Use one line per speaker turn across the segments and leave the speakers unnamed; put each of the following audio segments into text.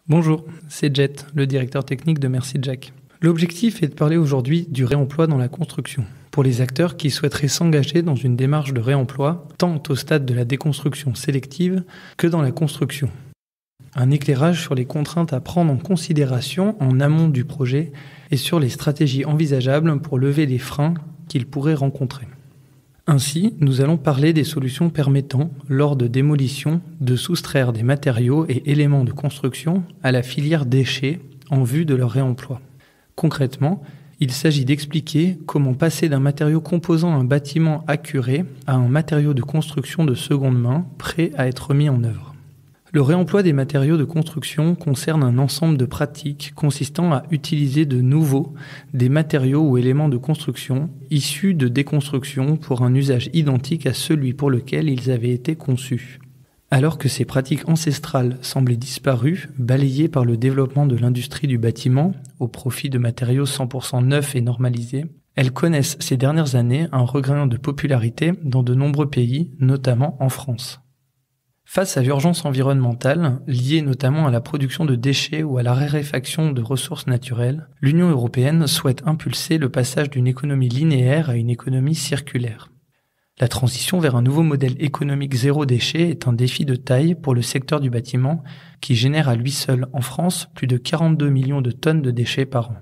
Bonjour, c'est Jet, le directeur technique de Merci Jack. L'objectif est de parler aujourd'hui du réemploi dans la construction, pour les acteurs qui souhaiteraient s'engager dans une démarche de réemploi, tant au stade de la déconstruction sélective que dans la construction. Un éclairage sur les contraintes à prendre en considération en amont du projet et sur les stratégies envisageables pour lever les freins qu'ils pourraient rencontrer. Ainsi, nous allons parler des solutions permettant, lors de démolition, de soustraire des matériaux et éléments de construction à la filière déchets en vue de leur réemploi. Concrètement, il s'agit d'expliquer comment passer d'un matériau composant un bâtiment accuré à un matériau de construction de seconde main prêt à être mis en œuvre. Le réemploi des matériaux de construction concerne un ensemble de pratiques consistant à utiliser de nouveau des matériaux ou éléments de construction issus de déconstruction pour un usage identique à celui pour lequel ils avaient été conçus. Alors que ces pratiques ancestrales semblaient disparues, balayées par le développement de l'industrie du bâtiment au profit de matériaux 100% neufs et normalisés, elles connaissent ces dernières années un regain de popularité dans de nombreux pays, notamment en France. Face à l'urgence environnementale, liée notamment à la production de déchets ou à la raréfaction de ressources naturelles, l'Union européenne souhaite impulser le passage d'une économie linéaire à une économie circulaire. La transition vers un nouveau modèle économique zéro déchet est un défi de taille pour le secteur du bâtiment qui génère à lui seul en France plus de 42 millions de tonnes de déchets par an.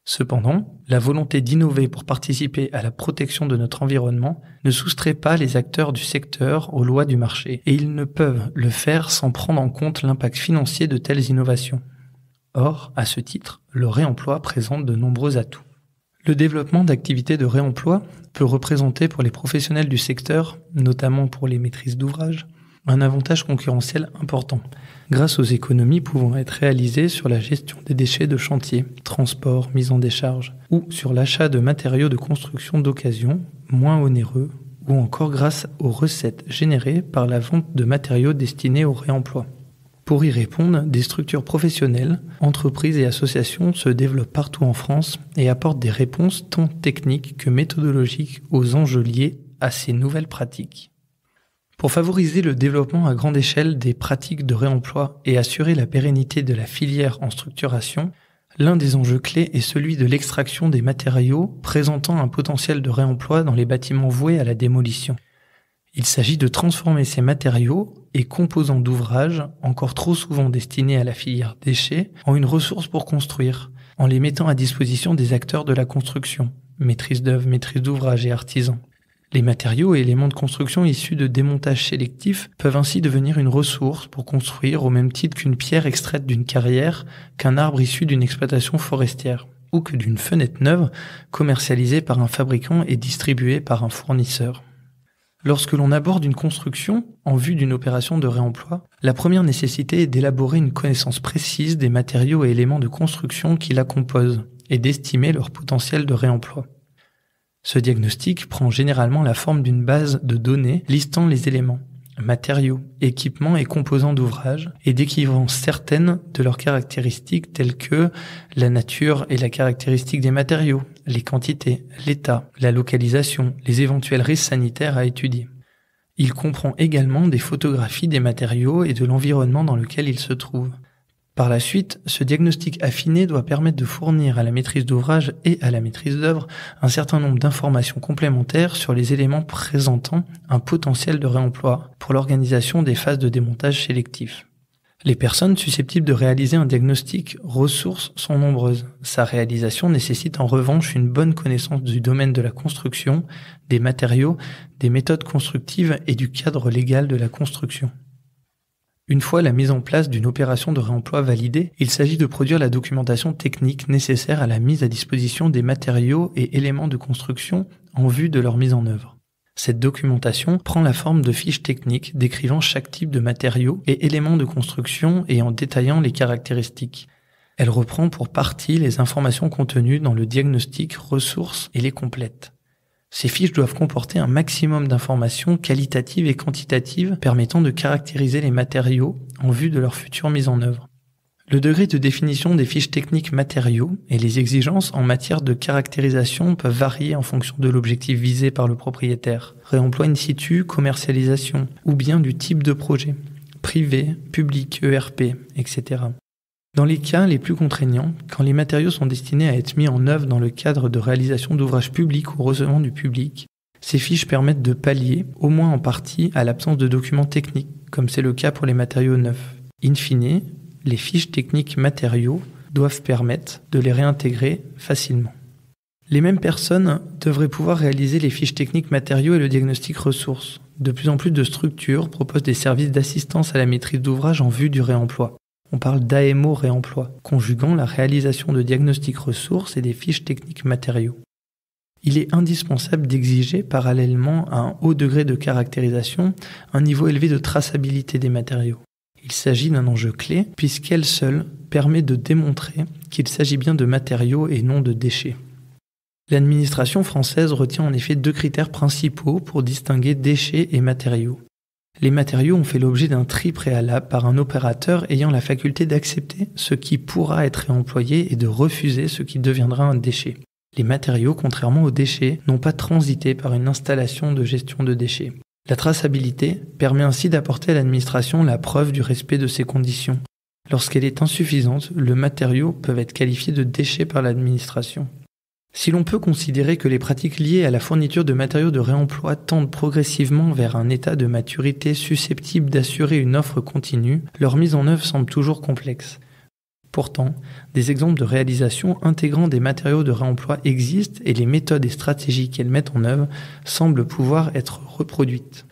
Cependant, la volonté d'innover pour participer à la protection de notre environnement ne soustrait pas les acteurs du secteur aux lois du marché, et ils ne peuvent le faire sans prendre en compte l'impact financier de telles innovations. Or, à ce titre, le réemploi présente de nombreux atouts. Le développement d'activités de réemploi peut représenter pour les professionnels du secteur, notamment pour les maîtrises d'ouvrage, un avantage concurrentiel important, grâce aux économies pouvant être réalisées sur la gestion des déchets de chantier, transport, mise en décharge, ou sur l'achat de matériaux de construction d'occasion, moins onéreux, ou encore grâce aux recettes générées par la vente de matériaux destinés au réemploi. Pour y répondre, des structures professionnelles, entreprises et associations se développent partout en France et apportent des réponses tant techniques que méthodologiques aux enjeux liés à ces nouvelles pratiques. Pour favoriser le développement à grande échelle des pratiques de réemploi et assurer la pérennité de la filière en structuration, l'un des enjeux clés est celui de l'extraction des matériaux présentant un potentiel de réemploi dans les bâtiments voués à la démolition. Il s'agit de transformer ces matériaux et composants d'ouvrages, encore trop souvent destinés à la filière déchets, en une ressource pour construire, en les mettant à disposition des acteurs de la construction, maîtrise d'œuvre, maîtrise d'ouvrage et artisans. Les matériaux et éléments de construction issus de démontage sélectif peuvent ainsi devenir une ressource pour construire au même titre qu'une pierre extraite d'une carrière, qu'un arbre issu d'une exploitation forestière, ou que d'une fenêtre neuve commercialisée par un fabricant et distribuée par un fournisseur. Lorsque l'on aborde une construction en vue d'une opération de réemploi, la première nécessité est d'élaborer une connaissance précise des matériaux et éléments de construction qui la composent et d'estimer leur potentiel de réemploi. Ce diagnostic prend généralement la forme d'une base de données listant les éléments, matériaux, équipements et composants d'ouvrages et décrivant certaines de leurs caractéristiques telles que la nature et la caractéristique des matériaux, les quantités, l'état, la localisation, les éventuels risques sanitaires à étudier. Il comprend également des photographies des matériaux et de l'environnement dans lequel ils se trouvent. Par la suite, ce diagnostic affiné doit permettre de fournir à la maîtrise d'ouvrage et à la maîtrise d'œuvre un certain nombre d'informations complémentaires sur les éléments présentant un potentiel de réemploi pour l'organisation des phases de démontage sélectif. Les personnes susceptibles de réaliser un diagnostic ressources sont nombreuses. Sa réalisation nécessite en revanche une bonne connaissance du domaine de la construction, des matériaux, des méthodes constructives et du cadre légal de la construction. Une fois la mise en place d'une opération de réemploi validée, il s'agit de produire la documentation technique nécessaire à la mise à disposition des matériaux et éléments de construction en vue de leur mise en œuvre. Cette documentation prend la forme de fiches techniques décrivant chaque type de matériaux et éléments de construction et en détaillant les caractéristiques. Elle reprend pour partie les informations contenues dans le diagnostic ressources et les complète. Ces fiches doivent comporter un maximum d'informations qualitatives et quantitatives permettant de caractériser les matériaux en vue de leur future mise en œuvre. Le degré de définition des fiches techniques matériaux et les exigences en matière de caractérisation peuvent varier en fonction de l'objectif visé par le propriétaire, réemploi in situ, commercialisation, ou bien du type de projet, privé, public, ERP, etc. Dans les cas les plus contraignants, quand les matériaux sont destinés à être mis en œuvre dans le cadre de réalisation d'ouvrages publics ou recevant du public, ces fiches permettent de pallier, au moins en partie, à l'absence de documents techniques, comme c'est le cas pour les matériaux neufs. In fine, les fiches techniques matériaux doivent permettre de les réintégrer facilement. Les mêmes personnes devraient pouvoir réaliser les fiches techniques matériaux et le diagnostic ressources. De plus en plus de structures proposent des services d'assistance à la maîtrise d'ouvrage en vue du réemploi. On parle d'AMO réemploi, conjuguant la réalisation de diagnostics ressources et des fiches techniques matériaux. Il est indispensable d'exiger, parallèlement à un haut degré de caractérisation, un niveau élevé de traçabilité des matériaux. Il s'agit d'un enjeu clé, puisqu'elle seule permet de démontrer qu'il s'agit bien de matériaux et non de déchets. L'administration française retient en effet 2 critères principaux pour distinguer déchets et matériaux. Les matériaux ont fait l'objet d'un tri préalable par un opérateur ayant la faculté d'accepter ce qui pourra être réemployé et de refuser ce qui deviendra un déchet. Les matériaux, contrairement aux déchets, n'ont pas transité par une installation de gestion de déchets. La traçabilité permet ainsi d'apporter à l'administration la preuve du respect de ces conditions. Lorsqu'elle est insuffisante, le matériau peut être qualifié de déchet par l'administration. Si l'on peut considérer que les pratiques liées à la fourniture de matériaux de réemploi tendent progressivement vers un état de maturité susceptible d'assurer une offre continue, leur mise en œuvre semble toujours complexe. Pourtant, des exemples de réalisation intégrant des matériaux de réemploi existent et les méthodes et stratégies qu'elles mettent en œuvre semblent pouvoir être reproduites.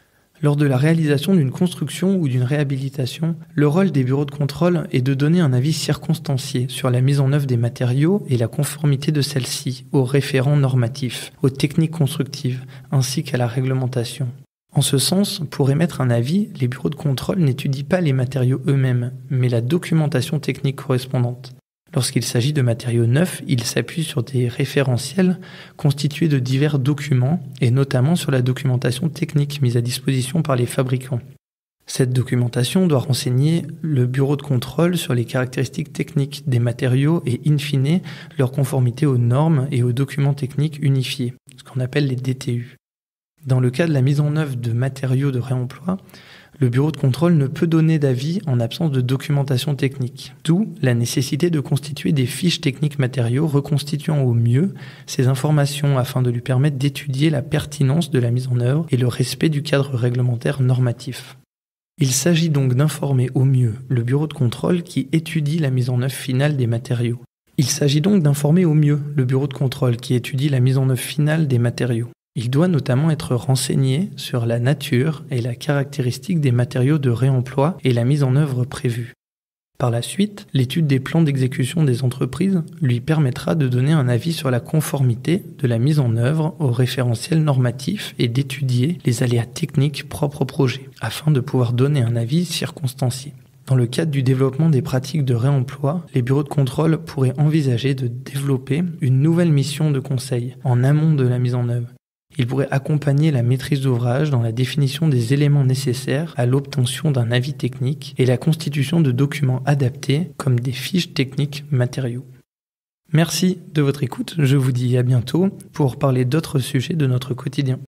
Lors de la réalisation d'une construction ou d'une réhabilitation, le rôle des bureaux de contrôle est de donner un avis circonstancié sur la mise en œuvre des matériaux et la conformité de celle-ci aux référents normatifs, aux techniques constructives, ainsi qu'à la réglementation. En ce sens, pour émettre un avis, les bureaux de contrôle n'étudient pas les matériaux eux-mêmes, mais la documentation technique correspondante. Lorsqu'il s'agit de matériaux neufs, ils s'appuient sur des référentiels constitués de divers documents et notamment sur la documentation technique mise à disposition par les fabricants. Cette documentation doit renseigner le bureau de contrôle sur les caractéristiques techniques des matériaux et in fine leur conformité aux normes et aux documents techniques unifiés, ce qu'on appelle les DTU. Dans le cas de la mise en œuvre de matériaux de réemploi, le bureau de contrôle ne peut donner d'avis en absence de documentation technique. D'où la nécessité de constituer des fiches techniques matériaux reconstituant au mieux ces informations afin de lui permettre d'étudier la pertinence de la mise en œuvre et le respect du cadre réglementaire normatif. Il s'agit donc d'informer au mieux le bureau de contrôle qui étudie la mise en œuvre finale des matériaux. Il doit notamment être renseigné sur la nature et la caractéristique des matériaux de réemploi et la mise en œuvre prévue. Par la suite, l'étude des plans d'exécution des entreprises lui permettra de donner un avis sur la conformité de la mise en œuvre au référentiel normatif et d'étudier les aléas techniques propres au projet, afin de pouvoir donner un avis circonstancié. Dans le cadre du développement des pratiques de réemploi, les bureaux de contrôle pourraient envisager de développer une nouvelle mission de conseil en amont de la mise en œuvre. Ils pourraient accompagner la maîtrise d'ouvrage dans la définition des éléments nécessaires à l'obtention d'un avis technique et la constitution de documents adaptés comme des fiches techniques matériaux. Merci de votre écoute, je vous dis à bientôt pour parler d'autres sujets de notre quotidien.